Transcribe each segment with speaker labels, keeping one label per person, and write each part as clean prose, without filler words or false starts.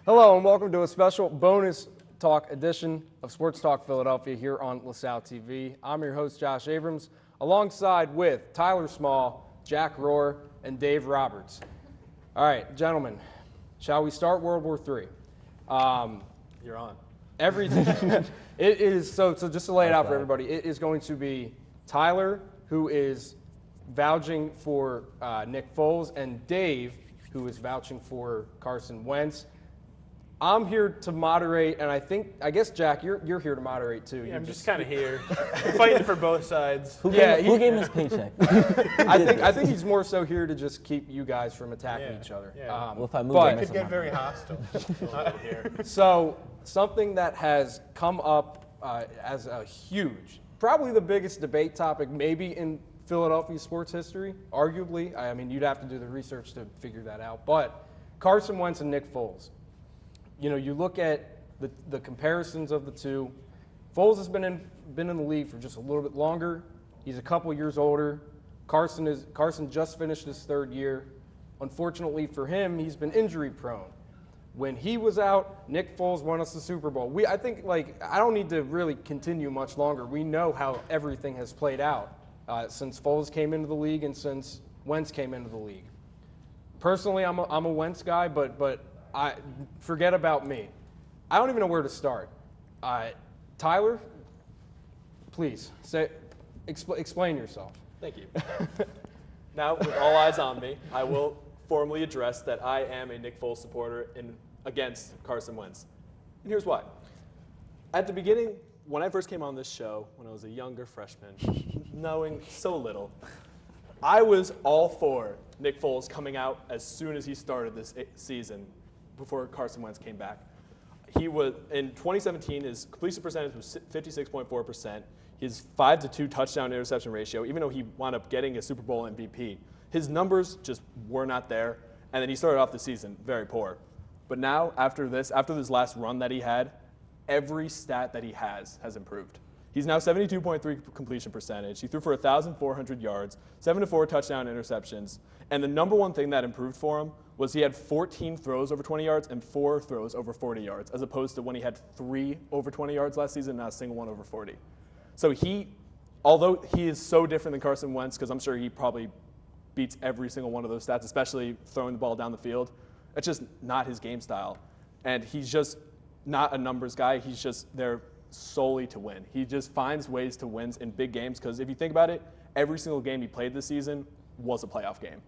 Speaker 1: Hello and welcome to a special bonus talk edition of Sports Talk Philadelphia here on LaSalle TV. I'm your host, Josh Abrams, alongside with Tyler Small, Jack Rohr, and Dave Roberts. All right, gentlemen, shall we start World War III?
Speaker 2: You're on.
Speaker 1: Everything. It is, so just to lay it out for everybody, it is going to be Tyler, who is vouching for Nick Foles, and Dave, who is vouching for Carson Wentz. I'm here to moderate, and I guess Jack, you're here to moderate too.
Speaker 2: Yeah, I'm just kind of here, fighting for both sides.
Speaker 3: Who gave him his paycheck?
Speaker 1: I think he's more so here to just keep you guys from attacking each other.
Speaker 2: Yeah.
Speaker 3: Well, if I move,
Speaker 1: but
Speaker 2: It could get very hostile here.
Speaker 1: So something that has come up as a huge, probably the biggest debate topic maybe in Philadelphia sports history, arguably. I mean, you'd have to do the research to figure that out. But Carson Wentz and Nick Foles. You know, you look at the comparisons of the two. Foles has been in the league for just a little bit longer. He's a couple years older. Carson just finished his third year. Unfortunately for him, he's been injury prone. When he was out, Nick Foles won us the Super Bowl. I think I don't need to really continue much longer. We know how everything has played out since Foles came into the league and since Wentz came into the league. Personally, I'm a Wentz guy, but I forget about me. I don't even know where to start. Tyler, please explain yourself.
Speaker 2: Thank you. Now, with all eyes on me, I will formally address that I am a Nick Foles supporter against Carson Wentz. And here's why. At the beginning, when I first came on this show, when I was a younger freshman, knowing so little, I was all for Nick Foles coming out as soon as he started this season before Carson Wentz came back. He was, in 2017, his completion percentage was 56.4%. His 5-2 touchdown interception ratio, even though he wound up getting a Super Bowl MVP, his numbers just were not there. And then he started off the season very poor. But now, after this last run that he had, every stat that he has improved. He's now 72.3 completion percentage. He threw for 1,400 yards, 7-4 touchdown interceptions. And the number one thing that improved for him was he had 14 throws over 20 yards and 4 throws over 40 yards, as opposed to when he had 3 over 20 yards last season, not a single one over 40. So although he is so different than Carson Wentz, because I'm sure he probably beats every single one of those stats, especially throwing the ball down the field, it's just not his game style. And he's just not a numbers guy. He's just there solely to win. He just finds ways to win in big games, because if you think about it, every single game he played this season was a playoff game.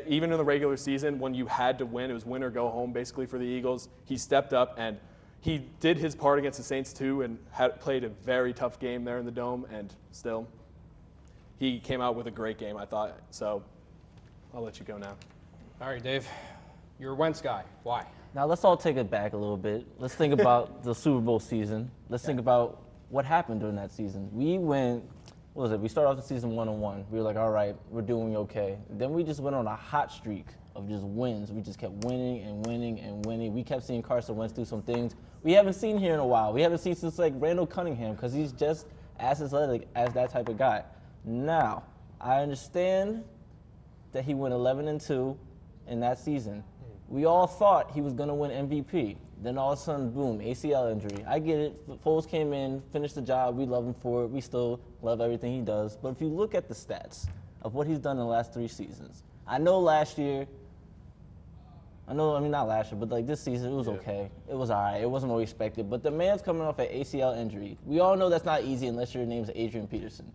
Speaker 2: Even in the regular season, when you had to win, it was win or go home basically for the Eagles. He stepped up and he did his part against the Saints too, and played a very tough game there in the Dome, and still he came out with a great game, I thought. So I'll let you go now.
Speaker 1: All right, Dave, you're a Wentz guy. Why?
Speaker 3: Now let's all take it back a little bit. Let's think about the Super Bowl season. Let's think about what happened during that season. We went, we started off the season 1-1. We were like, all right, we're doing okay. Then we just went on a hot streak of just wins. We just kept winning and winning and winning. We kept seeing Carson Wentz do some things we haven't seen here in a while. We haven't seen since Randall Cunningham, because he's just as athletic as that type of guy. Now, I understand that he went 11-2 in that season. We all thought he was going to win MVP. Then all of a sudden, boom, ACL injury. I get it. Foles came in, finished the job. We love him for it. We still love everything he does. But if you look at the stats of what he's done in the last 3 seasons, I know last year, not last year, but this season, it was okay. It was all right. It wasn't what we expected. But the man's coming off an ACL injury. We all know that's not easy unless your name's Adrian Peterson.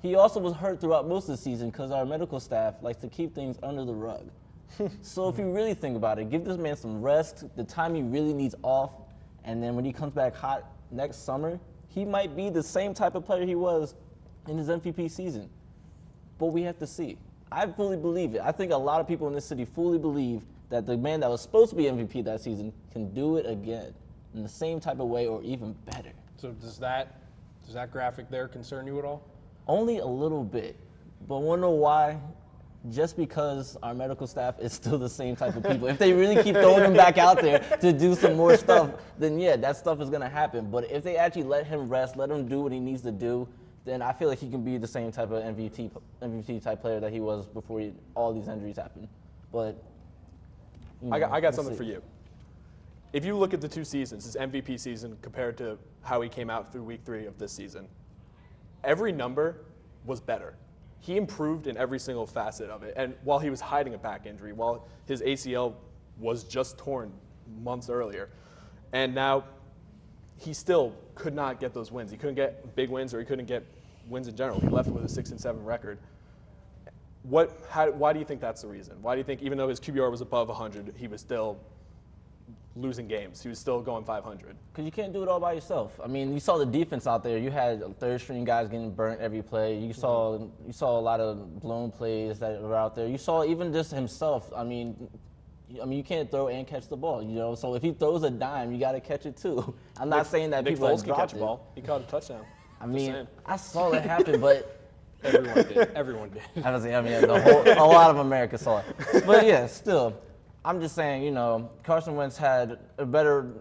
Speaker 3: He also was hurt throughout most of the season because our medical staff likes to keep things under the rug. So if you really think about it, give this man some rest, the time he really needs off, and then when he comes back hot next summer, he might be the same type of player he was in his MVP season. But we have to see. I fully believe it. I think a lot of people in this city fully believe that the man that was supposed to be MVP that season can do it again in the same type of way or even better.
Speaker 1: So does that graphic there concern you at all?
Speaker 3: Only a little bit. But want to know why? Just because our medical staff is still the same type of people. If they really keep throwing him back out there to do some more stuff, then yeah, that stuff is going to happen. But if they actually let him rest, let him do what he needs to do, then I feel like he can be the same type of MVP type player that he was before all these injuries happened. But
Speaker 2: I got something for you. if you look at the 2 seasons, his MVP season compared to how he came out through week 3 of this season, every number was better. He improved in every single facet of it. And while he was hiding a back injury, while his ACL was just torn months earlier, and now he still could not get those wins. He couldn't get big wins, or he couldn't get wins in general. He left with a 6-7 record. Why do you think that's the reason? Why do you think, even though his QBR was above 100, he was still losing games? He was still going 500.
Speaker 3: Because you can't do it all by yourself. I mean, you saw the defense out there. You had third-string guys getting burnt every play. You saw a lot of blown plays that were out there. You saw even just himself. I mean, you can't throw and catch the ball. You know, so if he throws a dime, you got to catch it too. I'm not saying that
Speaker 2: Nick
Speaker 3: people
Speaker 2: Foles
Speaker 3: have
Speaker 2: can catch
Speaker 3: dropped
Speaker 2: a
Speaker 3: it.
Speaker 2: ball. He caught a touchdown.
Speaker 3: I mean,
Speaker 2: saying.
Speaker 3: I saw it happen, but.
Speaker 1: Everyone did. Everyone did.
Speaker 3: I mean, a lot of America saw it. But yeah, still, I'm just saying, you know, Carson Wentz had a better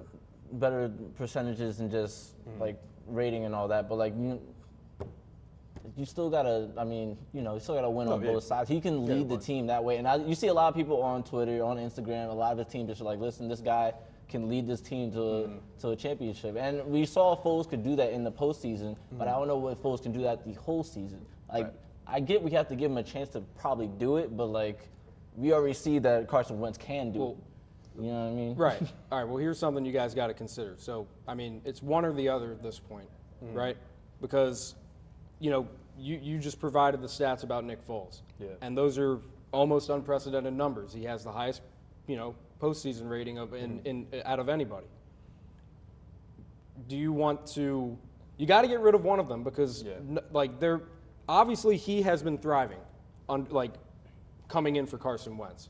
Speaker 3: percentages than just like rating and all that. But like you still gotta, I mean, you know, you still gotta win on both sides. He can lead the team that way, and you see a lot of people on Twitter, on Instagram, a lot of the teams just like, listen, this guy can lead this team to a championship. And we saw Foles could do that in the postseason, but I don't know if Foles can do that the whole season. Like, I get we have to give him a chance to probably do it, but like, we already see that Carson Wentz can do it. You know what I mean?
Speaker 1: Right. All right. Well, here's something you guys got to consider. So, I mean, it's one or the other at this point, right? Because, you know, you just provided the stats about Nick Foles, and those are almost unprecedented numbers. He has the highest, you know, postseason rating of out of anybody. Do you want to? You got to get rid of one of them because, like, they're. Obviously, he has been thriving, coming in for Carson Wentz.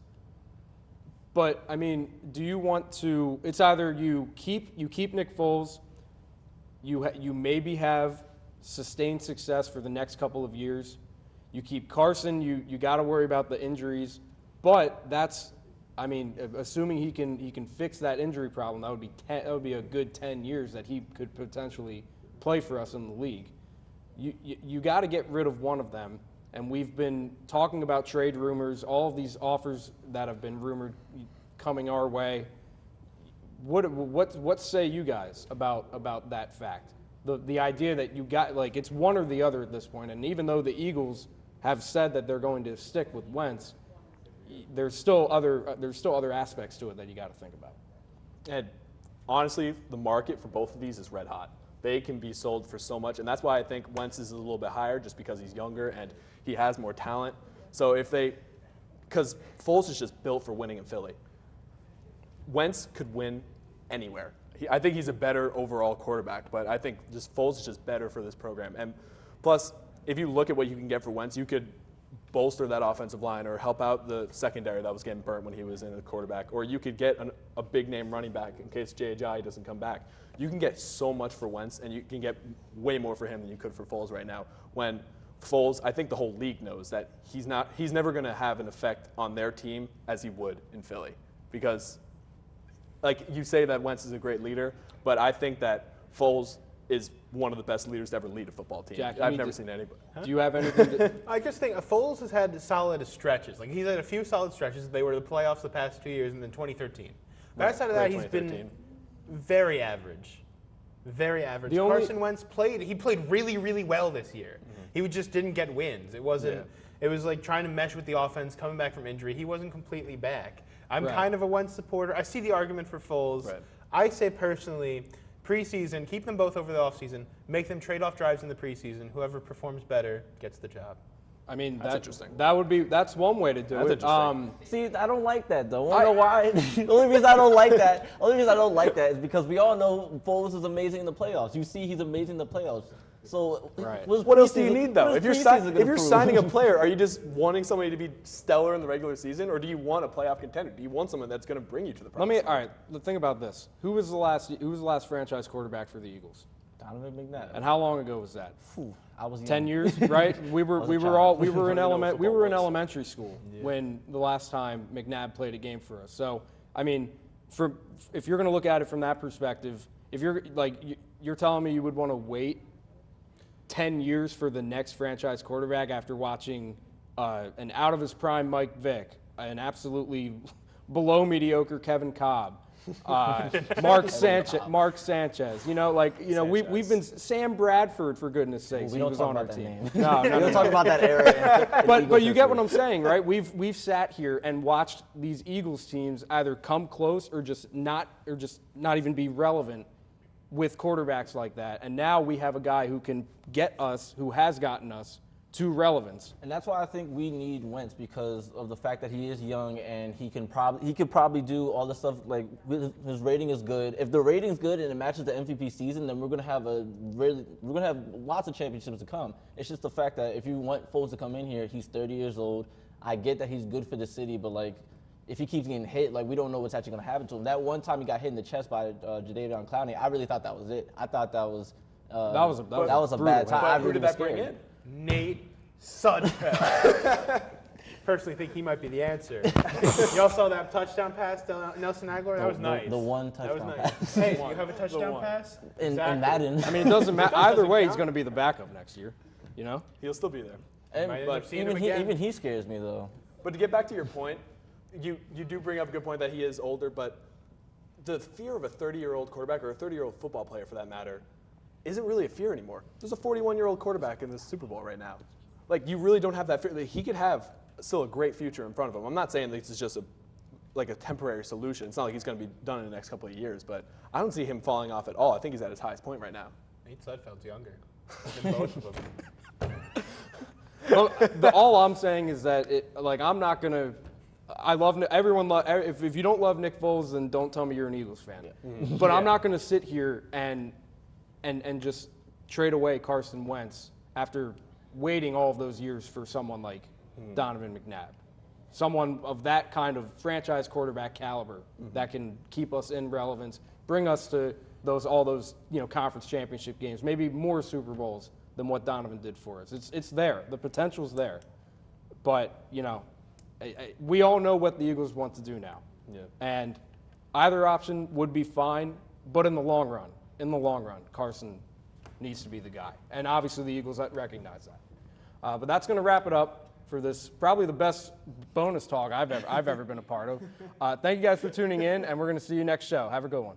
Speaker 1: But I mean, do you want to? It's either you keep Nick Foles, you maybe have sustained success for the next couple of years. You keep Carson, you got to worry about the injuries. But that's, I mean, assuming he can fix that injury problem, that would be a good 10 years that he could potentially play for us in the league. You got to get rid of one of them, and we've been talking about trade rumors, all of these offers that have been rumored coming our way. What say you guys about that fact? The idea that you got, like, it's one or the other at this point, and even though the Eagles have said that they're going to stick with Wentz, there's still other aspects to it that you got to think about.
Speaker 2: And honestly, the market for both of these is red hot. They can be sold for so much, and that's why I think Wentz is a little bit higher, just because he's younger and he has more talent. So because Foles is just built for winning in Philly. Wentz could win anywhere. I think he's a better overall quarterback, but I think just Foles is just better for this program. And plus, if you look at what you can get for Wentz, you could bolster that offensive line or help out the secondary that was getting burnt when he was in the quarterback, or you could get a big-name running back in case J.J. doesn't come back. You can get so much for Wentz, and you can get way more for him than you could for Foles right now. When Foles, I think the whole league knows that he's never going to have an effect on their team as he would in Philly. Because, like, you say that Wentz is a great leader, but I think that Foles is one of the best leaders to ever lead a football team.
Speaker 1: Jack,
Speaker 2: I've never seen anybody.
Speaker 1: Do you have anything to
Speaker 4: I just think Foles has had solid stretches. Like, he's had a few solid stretches. They were the playoffs the past 2 years, and then 2013. But outside of that, he's been very average. Very average. Carson Wentz played really, really well this year. He just didn't get wins. It wasn't. It was like trying to mesh with the offense, coming back from injury. He wasn't completely back. I'm kind of a Wentz supporter. I see the argument for Foles. Right. I say personally, preseason, keep them both over the offseason, make them trade-off drives in the preseason. Whoever performs better gets the job.
Speaker 1: I mean,
Speaker 2: that's interesting.
Speaker 1: That's one way to do it.
Speaker 3: See, I don't like that though. Wanna know why? The only reason I don't like that is because we all know Foles is amazing in the playoffs. You see, he's amazing in the playoffs. So
Speaker 2: what else do you need though? If you're signing a player, are you just wanting somebody to be stellar in the regular season, or do you want a playoff contender? Do you want someone that's going to bring you to the promised land?
Speaker 1: All right, let's think about this. Who was the last franchise quarterback for the Eagles?
Speaker 3: Donovan McNabb.
Speaker 1: And how long ago was that?
Speaker 3: I was young.
Speaker 1: 10 years, right? We were in elementary school when the last time McNabb played a game for us. So, I mean, if you're going to look at it from that perspective, if you're telling me you would want to wait 10 years for the next franchise quarterback after watching an out of his prime Mike Vick, an absolutely below mediocre Kevin Cobb, Mark Sanchez. We've been Sam Bradford, for goodness sakes.
Speaker 3: We
Speaker 1: he
Speaker 3: don't
Speaker 1: was
Speaker 3: talk
Speaker 1: on our
Speaker 3: about that
Speaker 1: team.
Speaker 3: name.
Speaker 1: No,
Speaker 5: We don't talk about that era.
Speaker 1: But you get what I'm saying, right? We've sat here and watched these Eagles teams either come close or just not even be relevant with quarterbacks like that. And now we have a guy who can get us, who has gotten us to relevance.
Speaker 3: And that's why I think we need Wentz, because of the fact that he is young and he could probably do all the stuff. Like, his rating is good. If the rating's good and it matches the MVP season, then we're gonna have lots of championships to come. It's just the fact that if you want Foles to come in here, he's 30 years old. I get that he's good for the city, but like, if he keeps getting hit, like, we don't know what's actually gonna happen to him. That one time he got hit in the chest by Jadeveon Clowney, I really thought that was it. I thought that was that was a bad time. I
Speaker 2: Who
Speaker 3: really
Speaker 2: did
Speaker 3: was
Speaker 2: that bring
Speaker 3: scared.
Speaker 2: in?
Speaker 4: Nate Sudfeld. Personally think he might be the answer. Y'all saw that touchdown pass to Nelson Aguilar? That was nice.
Speaker 3: The one
Speaker 4: That was
Speaker 3: touchdown
Speaker 4: nice.
Speaker 3: pass.
Speaker 4: Hey, you have a touchdown
Speaker 2: one.
Speaker 4: pass?
Speaker 3: In
Speaker 4: Exactly.
Speaker 3: Madden.
Speaker 1: I mean, it doesn't matter. Either way, he's going to be the backup next year. You know?
Speaker 2: He'll still be there.
Speaker 4: Might end up seeing him
Speaker 3: Even
Speaker 4: again.
Speaker 3: he scares me, though.
Speaker 2: But to get back to your point, you do bring up a good point that he is older, but the fear of a 30-year-old quarterback, or a 30-year-old football player for that matter, isn't really a fear anymore. There's a 41-year-old quarterback in the Super Bowl right now. Like, you really don't have that fear. Like, he could have still a great future in front of him. I'm not saying this is just a temporary solution. It's not like he's going to be done in the next couple of years, but I don't see him falling off at all. I think he's at his highest point right now.
Speaker 4: Nate Sudfeld's younger than both of them.
Speaker 1: Well, all I'm saying is that I'm not gonna. I love everyone. If you don't love Nick Foles, then don't tell me you're an Eagles fan. Yeah. But I'm not gonna sit here and just trade away Carson Wentz after waiting all of those years for someone like Donovan McNabb, someone of that kind of franchise quarterback caliber that can keep us in relevance, bring us to all those conference championship games, maybe more Super Bowls than what Donovan did for us. It's there. The potential's there. But, we all know what the Eagles want to do now.
Speaker 2: Yeah.
Speaker 1: And either option would be fine, but in the long run, Carson needs to be the guy. And obviously the Eagles recognize that. But that's going to wrap it up for this, probably the best bonus talk I've ever been a part of. Thank you guys for tuning in, and we're going to see you next show. Have a good one.